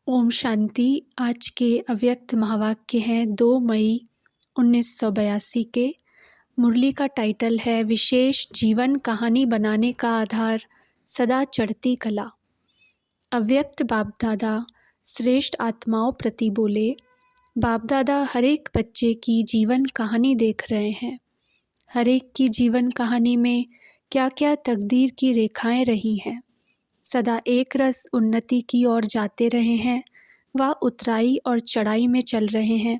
ओम शांति। आज के अव्यक्त महावाक्य हैं 2 मई 1982 के। मुरली का टाइटल है विशेष जीवन कहानी बनाने का आधार सदा चढ़ती कला। अव्यक्त बाप दादा श्रेष्ठ आत्माओं प्रति बोले। बाप दादा हर एक बच्चे की जीवन कहानी देख रहे हैं। हर एक की जीवन कहानी में क्या क्या तकदीर की रेखाएं रही हैं। सदा एक रस उन्नति की ओर जाते रहे हैं, व उतराई और चढ़ाई में चल रहे हैं।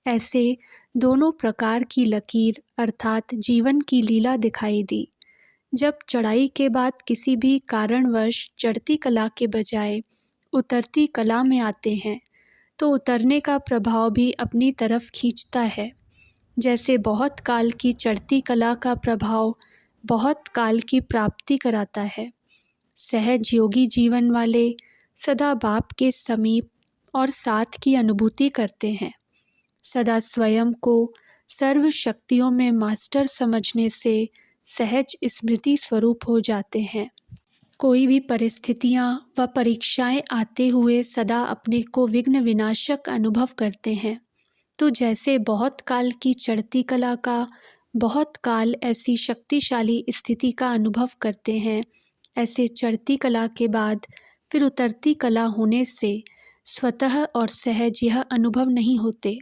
ऐसे दोनों प्रकार की लकीर अर्थात जीवन की लीला दिखाई दी। जब चढ़ाई के बाद किसी भी कारणवश चढ़ती कला के बजाय उतरती कला में आते हैं, तो उतरने का प्रभाव भी अपनी तरफ खींचता है। जैसे बहुत काल की चढ़ती कला का प्रभाव बहुत काल की प्राप्ति कराता है। सहज योगी जीवन वाले सदा बाप के समीप और साथ की अनुभूति करते हैं। सदा स्वयं को सर्व शक्तियों में मास्टर समझने से सहज स्मृति स्वरूप हो जाते हैं। कोई भी परिस्थितियां व परीक्षाएं आते हुए सदा अपने को विघ्न विनाशक अनुभव करते हैं। तो जैसे बहुत काल की चढ़ती कला का बहुत काल ऐसी शक्तिशाली स्थिति का अनुभव करते हैं, ऐसे चढ़ती कला के बाद फिर उतरती कला होने से स्वतः और सहज यह अनुभव नहीं होते,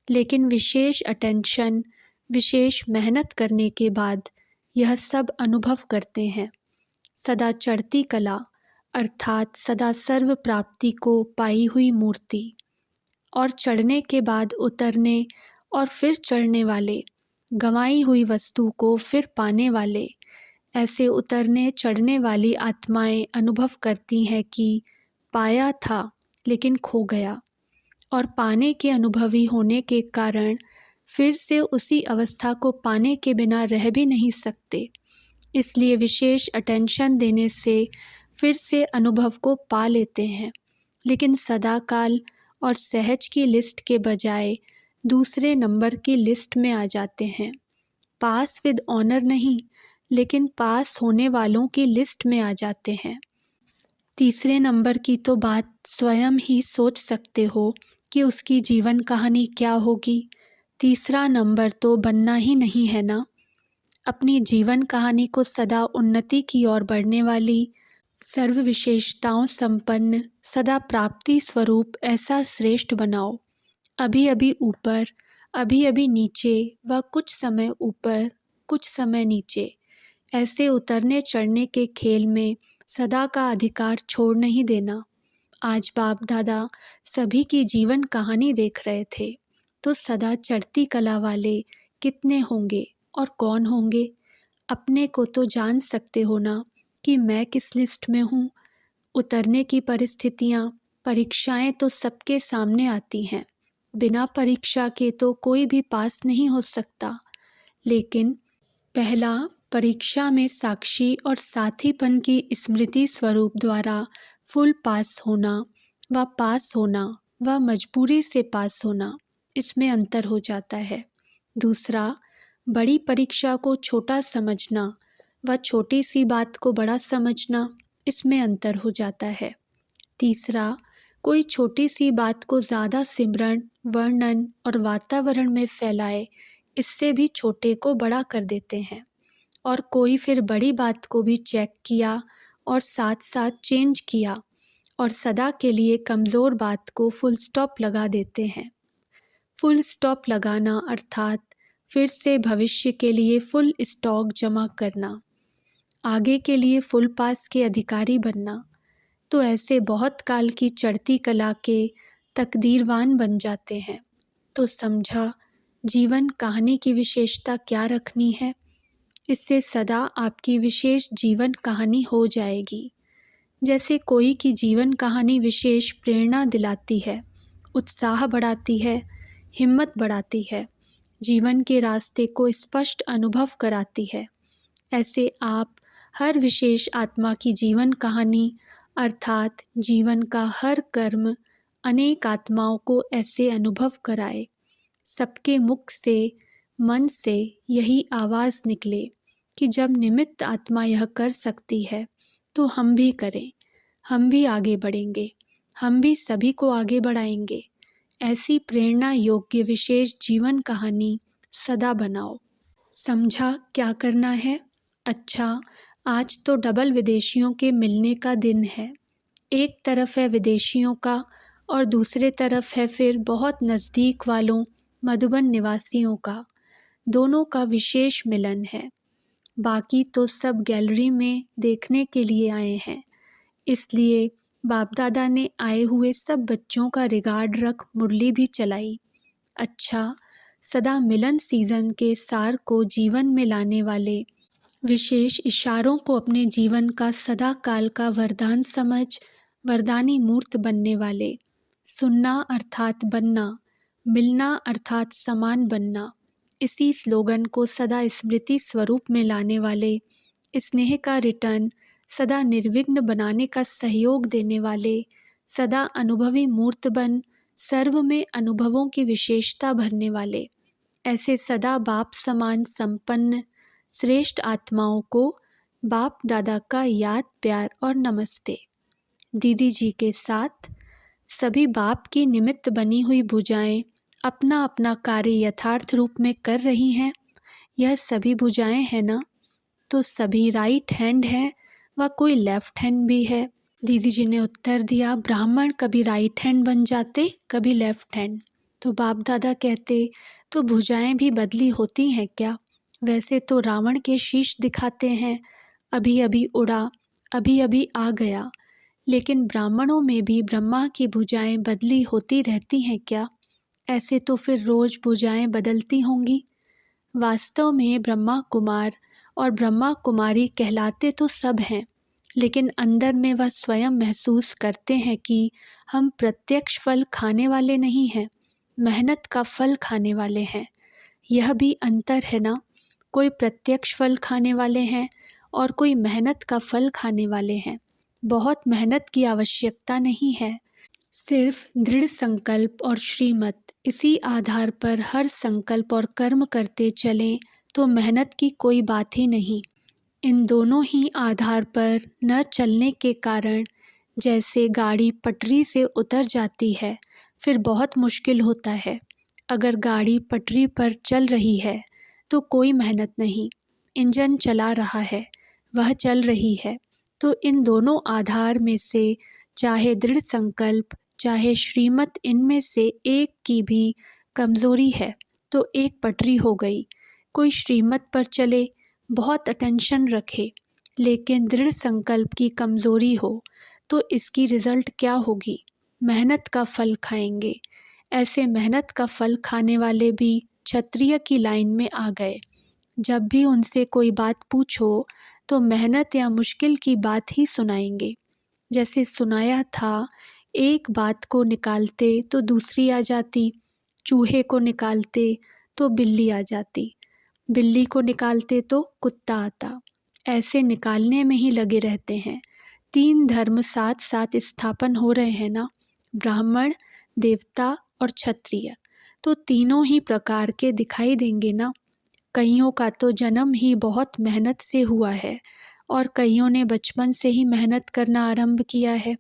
लेकिन विशेष अटेंशन, विशेष मेहनत करने के बाद यह सब अनुभव करते हैं। सदा चढ़ती कला अर्थात सदा सर्व प्राप्ति को पाई हुई मूर्ति, और चढ़ने के बाद उतरने और फिर चढ़ने वाले, गंवाई हुई वस्तु को फिर पाने वाले, ऐसे उतरने चढ़ने वाली आत्माएं अनुभव करती हैं कि पाया था लेकिन खो गया, और पाने के अनुभवी होने के कारण फिर से उसी अवस्था को पाने के बिना रह भी नहीं सकते। इसलिए विशेष अटेंशन देने से फिर से अनुभव को पा लेते हैं, लेकिन सदाकाल और सहज की लिस्ट के बजाय दूसरे नंबर की लिस्ट में आ जाते हैं। पास विद ऑनर नहीं, लेकिन पास होने वालों की लिस्ट में आ जाते हैं। तीसरे नंबर की तो बात स्वयं ही सोच सकते हो कि उसकी जीवन कहानी क्या होगी। तीसरा नंबर तो बनना ही नहीं है ना। अपनी जीवन कहानी को सदा उन्नति की ओर बढ़ने वाली, सर्व विशेषताओं संपन्न, सदा प्राप्ति स्वरूप ऐसा श्रेष्ठ बनाओ। अभी अभी ऊपर, अभी अभी नीचे व कुछ समय ऊपर, कुछ समय नीचे, ऐसे उतरने चढ़ने के खेल में सदा का अधिकार छोड़ नहीं देना। आज बाप दादा सभी की जीवन कहानी देख रहे थे, तो सदा चढ़ती कला वाले कितने होंगे और कौन होंगे? अपने को तो जान सकते हो ना कि मैं किस लिस्ट में हूँ। उतरने की परिस्थितियाँ, परीक्षाएं तो सबके सामने आती हैं। बिना परीक्षा के तो कोई भी पास नहीं हो सकता, लेकिन पहला परीक्षा में साक्षी और साथीपन की स्मृति स्वरूप द्वारा फुल पास होना व मजबूरी से पास होना, इसमें अंतर हो जाता है। दूसरा, बड़ी परीक्षा को छोटा समझना व छोटी सी बात को बड़ा समझना, इसमें अंतर हो जाता है। तीसरा, कोई छोटी सी बात को ज़्यादा सिमरन, वर्णन और वातावरण में फैलाए, इससे भी छोटे को बड़ा कर देते हैं। और कोई फिर बड़ी बात को भी चेक किया और साथ साथ चेंज किया, और सदा के लिए कमज़ोर बात को फुल स्टॉप लगा देते हैं। फुल स्टॉप लगाना अर्थात फिर से भविष्य के लिए फुल स्टॉक जमा करना, आगे के लिए फुल पास के अधिकारी बनना। तो ऐसे बहुत काल की चढ़ती कला के तकदीरवान बन जाते हैं। तो समझा जीवन कहानी की विशेषता क्या रखनी है। इससे सदा आपकी विशेष जीवन कहानी हो जाएगी। जैसे कोई की जीवन कहानी विशेष प्रेरणा दिलाती है, उत्साह बढ़ाती है, हिम्मत बढ़ाती है, जीवन के रास्ते को स्पष्ट अनुभव कराती है, ऐसे आप हर विशेष आत्मा की जीवन कहानी अर्थात जीवन का हर कर्म अनेक आत्माओं को ऐसे अनुभव कराए। सबके मुख से, मन से यही आवाज़ निकले कि जब निमित्त आत्मा यह कर सकती है तो हम भी करें, हम भी आगे बढ़ेंगे। हम भी सभी को आगे बढ़ाएंगे। ऐसी प्रेरणा योग्य विशेष जीवन कहानी सदा बनाओ। समझा क्या करना है? अच्छा, आज तो डबल विदेशियों के मिलने का दिन है। एक तरफ है विदेशियों का और दूसरे तरफ है फिर बहुत नज़दीक वालों मधुबन निवासियों का। दोनों का विशेष मिलन है। बाकी तो सब गैलरी में देखने के लिए आए हैं, इसलिए बाप दादा ने आए हुए सब बच्चों का रिगार्ड रख मुरली भी चलाई। अच्छा, सदा मिलन सीज़न के सार को जीवन में लाने वाले विशेष इशारों को अपने जीवन का सदा काल का वरदान समझ वरदानी मूर्त बनने वाले, सुनना अर्थात बनना, मिलना अर्थात समान बनना, इसी स्लोगन को सदा स्मृति स्वरूप में लाने वाले, स्नेह का रिटर्न सदा निर्विघ्न बनाने का सहयोग देने वाले, सदा अनुभवी मूर्त बन सर्व में अनुभवों की विशेषता भरने वाले, ऐसे सदा बाप समान संपन्न श्रेष्ठ आत्माओं को बाप दादा का याद प्यार और नमस्ते। दीदी जी के साथ सभी बाप की निमित्त बनी हुई भुजाएं अपना अपना कार्य यथार्थ रूप में कर रही हैं। यह सभी भुजाएं हैं ना? तो सभी राइट हैंड है व कोई लेफ्ट हैंड भी है। दीदी जी ने उत्तर दिया, ब्राह्मण कभी राइट हैंड बन जाते, कभी लेफ्ट हैंड। तो बाप दादा कहते, तो भुजाएं भी बदली होती हैं क्या? वैसे तो रावण के शीश दिखाते हैं, अभी अभी उड़ा, अभी अभी आ गया, लेकिन ब्राह्मणों में भी ब्रह्मा की भुजाएं बदली होती रहती हैं क्या? ऐसे तो फिर रोज भुजाएं बदलती होंगी। वास्तव में ब्रह्मा कुमार और ब्रह्मा कुमारी कहलाते तो सब हैं, लेकिन अंदर में वह स्वयं महसूस करते हैं कि हम प्रत्यक्ष फल खाने वाले नहीं हैं, मेहनत का फल खाने वाले हैं। यह भी अंतर है ना? कोई प्रत्यक्ष फल खाने वाले हैं और कोई मेहनत का फल खाने वाले हैं। बहुत मेहनत की आवश्यकता नहीं है, सिर्फ दृढ़ संकल्प और श्रीमत, इसी आधार पर हर संकल्प और कर्म करते चलें तो मेहनत की कोई बात ही नहीं। इन दोनों ही आधार पर न चलने के कारण जैसे गाड़ी पटरी से उतर जाती है, फिर बहुत मुश्किल होता है। अगर गाड़ी पटरी पर चल रही है तो कोई मेहनत नहीं, इंजन चला रहा है, वह चल रही है। तो इन दोनों आधार में से चाहे दृढ़ संकल्प चाहे श्रीमत, इनमें से एक की भी कमज़ोरी है तो एक पटरी हो गई। कोई श्रीमत पर चले, बहुत अटेंशन रखे, लेकिन दृढ़ संकल्प की कमज़ोरी हो तो इसकी रिज़ल्ट क्या होगी? मेहनत का फल खाएंगे। ऐसे मेहनत का फल खाने वाले भी क्षत्रिय की लाइन में आ गए। जब भी उनसे कोई बात पूछो तो मेहनत या मुश्किल की बात ही सुनाएंगे। जैसे सुनाया था, एक बात को निकालते तो दूसरी आ जाती, चूहे को निकालते तो बिल्ली आ जाती, बिल्ली को निकालते तो कुत्ता आता। ऐसे निकालने में ही लगे रहते हैं। 3 धर्म साथ साथ स्थापन हो रहे हैं ना, ब्राह्मण, देवता और क्षत्रिय, तो तीनों ही प्रकार के दिखाई देंगे ना। कईयों का तो जन्म ही बहुत मेहनत से हुआ है और कईयों ने बचपन से ही मेहनत करना आरंभ किया है।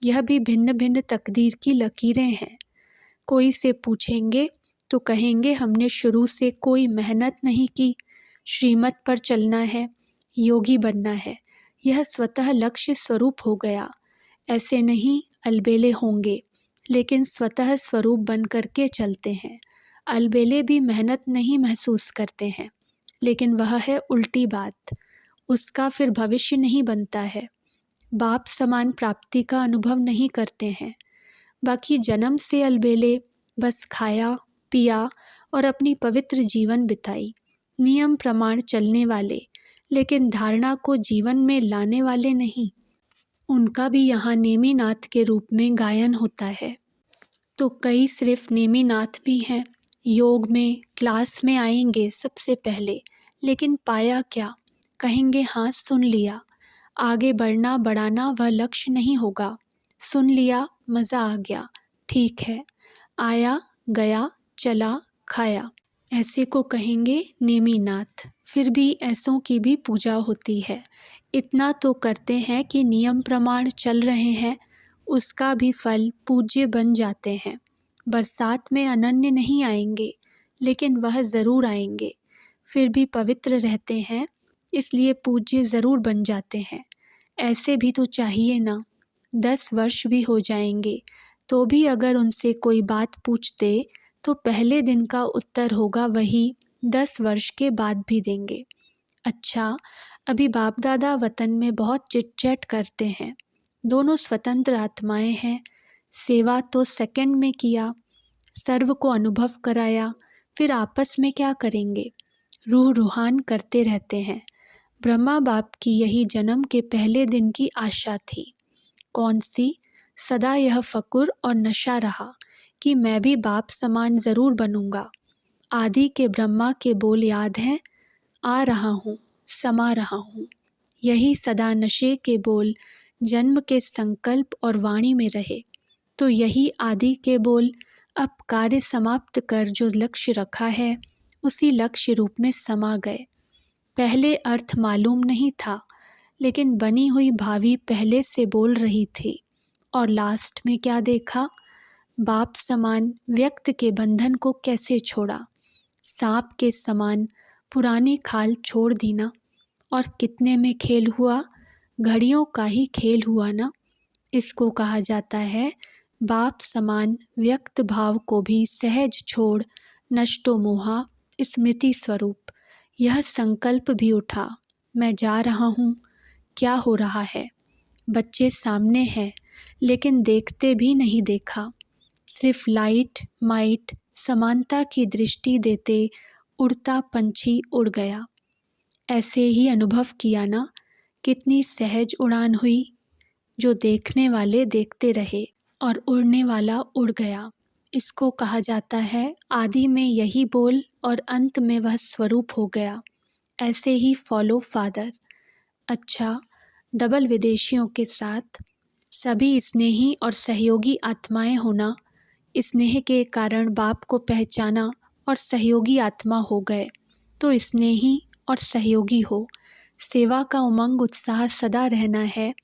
यह भी भिन्न भिन्न तकदीर की लकीरें हैं। कोई से पूछेंगे तो कहेंगे हमने शुरू से कोई मेहनत नहीं की, श्रीमत पर चलना है, योगी बनना है, यह स्वतः लक्ष्य स्वरूप हो गया। ऐसे नहीं अलबेले होंगे, लेकिन स्वतः स्वरूप बन करके चलते हैं। अलबेले भी मेहनत नहीं महसूस करते हैं, लेकिन वह है उल्टी बात, उसका फिर भविष्य नहीं बनता है। बाप समान प्राप्ति का अनुभव नहीं करते हैं। बाकी जन्म से अलबेले बस खाया पिया और अपनी पवित्र जीवन बिताई, नियम प्रमाण चलने वाले, लेकिन धारणा को जीवन में लाने वाले नहीं। उनका भी यहाँ नेमीनाथ के रूप में गायन होता है। तो कई सिर्फ नेमीनाथ भी हैं। योग में क्लास में आएंगे सबसे पहले, लेकिन पाया क्या? कहेंगे हाँ सुन लिया, आगे बढ़ना बढ़ाना वह लक्ष्य नहीं होगा। सुन लिया, मज़ा आ गया, ठीक है, आया गया चला खाया, ऐसे को कहेंगे नेमीनाथ। फिर भी ऐसों की भी पूजा होती है। इतना तो करते हैं कि नियम प्रमाण चल रहे हैं, उसका भी फल पूज्य बन जाते हैं। बरसात में अनन्य नहीं आएंगे, लेकिन वह ज़रूर आएंगे। फिर भी पवित्र रहते हैं, इसलिए पूज्य ज़रूर बन जाते हैं। ऐसे भी तो चाहिए ना। 10 वर्ष भी हो जाएंगे तो भी अगर उनसे कोई बात पूछते तो पहले दिन का उत्तर होगा वही 10 वर्ष के बाद भी देंगे। अच्छा, अभी बाप दादा वतन में बहुत चिट-चैट करते हैं। दोनों स्वतंत्र आत्माएं हैं। सेवा तो सेकंड में किया, सर्व को अनुभव कराया, फिर आपस में क्या करेंगे? रूह रूहान करते रहते हैं। ब्रह्मा बाप की यही जन्म के पहले दिन की आशा थी। कौन सी? सदा यह फ़कुर और नशा रहा कि मैं भी बाप समान ज़रूर बनूंगा। आदि के ब्रह्मा के बोल याद हैं? आ रहा हूँ, समा रहा हूँ। यही सदा नशे के बोल जन्म के संकल्प और वाणी में रहे। तो यही आदि के बोल अब कार्य समाप्त कर जो लक्ष्य रखा है उसी लक्ष्य रूप में समा गए। पहले अर्थ मालूम नहीं था, लेकिन बनी हुई भावी पहले से बोल रही थी। और लास्ट में क्या देखा? बाप समान व्यक्त के बंधन को कैसे छोड़ा। सांप के समान पुरानी खाल छोड़ दी ना। और कितने में खेल हुआ? घड़ियों का ही खेल हुआ ना। इसको कहा जाता है बाप समान व्यक्त भाव को भी सहज छोड़ नष्टो मोहा स्मृति स्वरूप। यह संकल्प भी उठा, मैं जा रहा हूँ। क्या हो रहा है? बच्चे सामने हैं, लेकिन देखते भी नहीं देखा। सिर्फ लाइट माइट समानता की दृष्टि देते उड़ता पंछी उड़ गया। ऐसे ही अनुभव किया ना, कितनी सहज उड़ान हुई। जो देखने वाले देखते रहे और उड़ने वाला उड़ गया। इसको कहा जाता है आदि में यही बोल और अंत में वह स्वरूप हो गया। ऐसे ही फॉलो फादर। अच्छा, डबल विदेशियों के साथ सभी स्नेही और सहयोगी आत्माएं होना। स्नेह के कारण बाप को पहचाना और सहयोगी आत्मा हो गए, तो स्नेही और सहयोगी हो। सेवा का उमंग उत्साह सदा रहना है,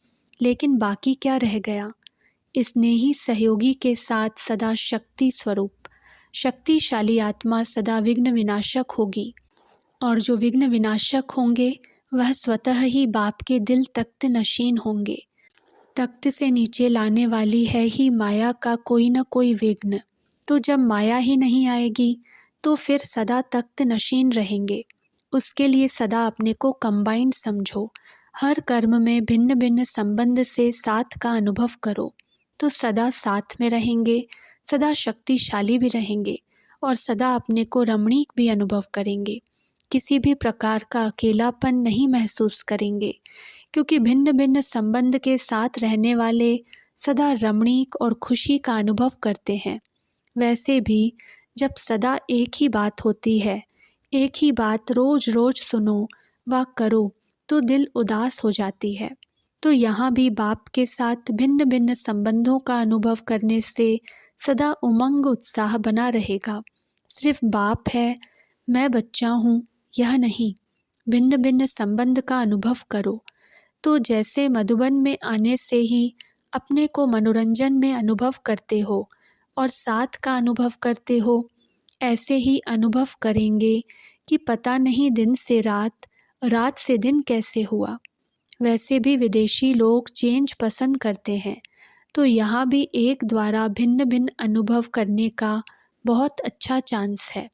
लेकिन बाकी क्या रह गया? स्नेही सहयोगी के साथ सदा शक्ति स्वरूप। शक्तिशाली आत्मा सदा विघ्न विनाशक होगी, और जो विघ्न विनाशक होंगे वह स्वतः ही बाप के दिल तख्त नशीन होंगे। तख्त से नीचे लाने वाली है ही माया का कोई न कोई विघ्न। तो जब माया ही नहीं आएगी तो फिर सदा तख्त नशीन रहेंगे। उसके लिए सदा अपने को कंबाइंड समझो। हर कर्म में भिन्न भिन्न संबंध से साथ का अनुभव करो, तो सदा साथ में रहेंगे, सदा शक्तिशाली भी रहेंगे और सदा अपने को रमणीक भी अनुभव करेंगे। किसी भी प्रकार का अकेलापन नहीं महसूस करेंगे, क्योंकि भिन्न भिन्न संबंध के साथ रहने वाले सदा रमणीक और खुशी का अनुभव करते हैं। वैसे भी जब सदा एक ही बात होती है, एक ही बात रोज रोज सुनो व करो, तो दिल उदास हो जाती है। तो यहाँ भी बाप के साथ भिन्न भिन्न संबंधों का अनुभव करने से सदा उमंग उत्साह बना रहेगा। सिर्फ बाप है, मैं बच्चा हूँ, यह नहीं। भिन्न भिन्न संबंध का अनुभव करो। तो जैसे मधुबन में आने से ही अपने को मनोरंजन में अनुभव करते हो और साथ का अनुभव करते हो, ऐसे ही अनुभव करेंगे कि पता नहीं दिन से रात, रात से दिन कैसे हुआ। वैसे भी विदेशी लोग चेंज पसंद करते हैं, तो यहाँ भी एक द्वारा भिन्न भिन्न अनुभव करने का बहुत अच्छा चांस है।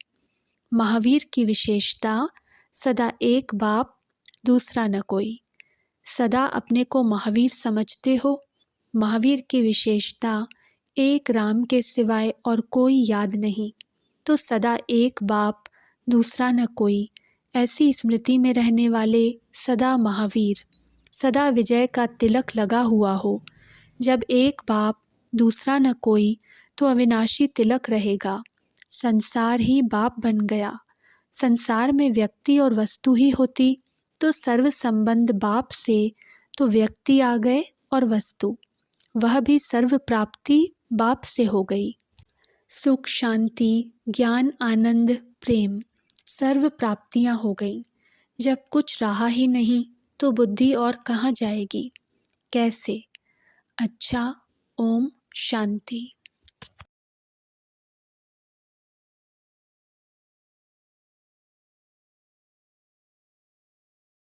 महावीर की विशेषता, सदा एक बाप, दूसरा न कोई। सदा अपने को महावीर समझते हो। महावीर की विशेषता, एक राम के सिवाय और कोई याद नहीं। तो सदा एक बाप, दूसरा न कोई, ऐसी स्मृति में रहने वाले सदा महावीर। सदा विजय का तिलक लगा हुआ हो। जब एक बाप, दूसरा न कोई, तो अविनाशी तिलक रहेगा। संसार ही बाप बन गया। संसार में व्यक्ति और वस्तु ही होती तो सर्व संबंध बाप से, तो व्यक्ति आ गए और वस्तु, वह भी सर्व प्राप्ति बाप से हो गई। सुख शांति ज्ञान आनंद प्रेम सर्व प्राप्तियां हो गईं। जब कुछ रहा ही नहीं तो बुद्धि और कहाँ जाएगी? कैसे? अच्छा, ओम शांति।